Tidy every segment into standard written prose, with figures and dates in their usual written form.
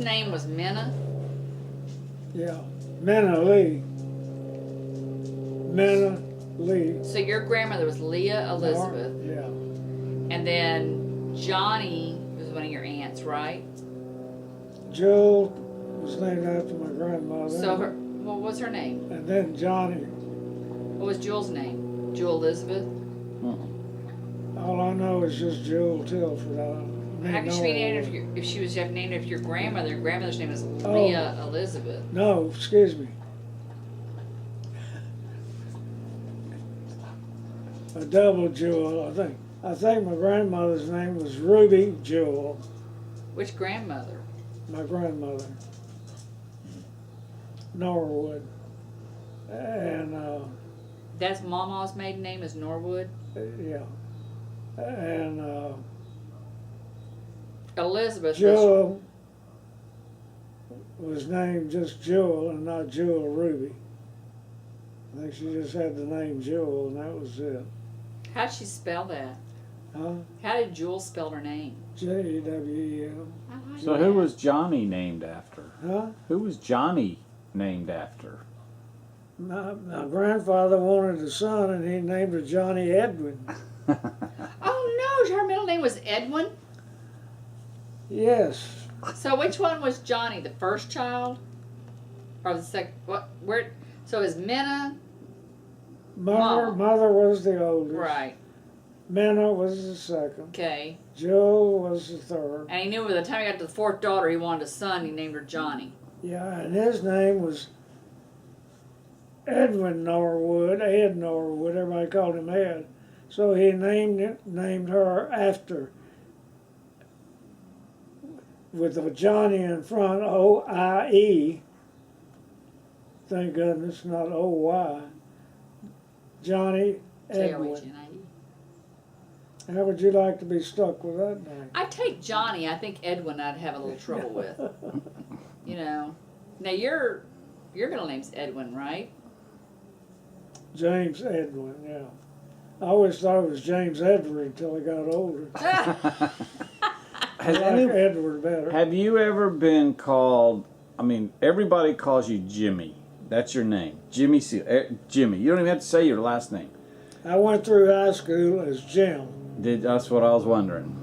name was Minna? Yeah. Minna Lee. Minna Lee. So your grandmother was Leah Elizabeth. Yeah. And then Johnny was one of your aunts, right? Jewel was named after my grandmother. So what was her name? And then Johnny. What was Jewel's name? Jewel Elizabeth? All I know is just Jewel Tilford. How could she be named if she was named after your grandmother? Your grandmother's name is Leah Elizabeth. No, excuse me. A double Jewel, I think. I think my grandmother's name was Ruby Jewel. Which grandmother? My grandmother. Norwood. And, That's Mama's maiden name is Norwood? yeah. And, Elizabeth. Jewel was named just Jewel and not Jewel Ruby. I think she just had the name Jewel and that was it. How'd she spell that? Huh? How did Jewel spell her name? J-E-W-E-L. So who was Johnny named after? Huh? Who was Johnny named after? My grandfather wanted a son and he named her Johnny Edwin. Oh no, her middle name was Edwin? Yes. So which one was Johnny? The first child? Or the second? What? Where? So is Minna? Mother was the oldest. Right. Minna was the second. Okay. Joe was the third. And he knew by the time he got to the fourth daughter, he wanted a son. He named her Johnny. Yeah, and his name was Edwin Norwood, Ed Norwood. Everybody called him Ed. So he named her after, with the Johnny in front, O-I-E. Thank goodness, not O-Y. Johnny Edwin. J-O-H-N-I-E. How would you like to be stuck with that name? I'd take Johnny. I think Edwin I'd have a little trouble with. You know. Now your middle name's Edwin, right? James Edwin, yeah. I always thought it was James Edward until I got older. I like Edward better. Have you ever been called, I mean, everybody calls you Jimmy. That's your name. Jimmy Seal. Jimmy. You don't even have to say your last name. I went through high school as Jim. That's what I was wondering.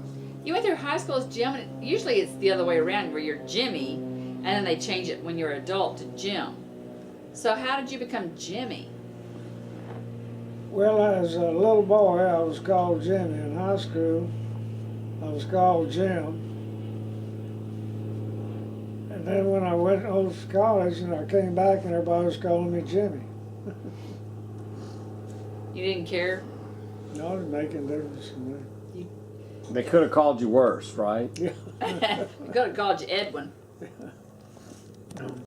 You went through high school as Jim, and usually it's the other way around where you're Jimmy, and then they change it when you're an adult to Jim. So how did you become Jimmy? Well, as a little boy, I was called Jimmy. In high school, I was called Jim. And then when I went off to college and I came back and everybody was calling me Jimmy. You didn't care? No, it didn't make any difference to me. They could have called you worse, right? Yeah. You could have called you Edwin.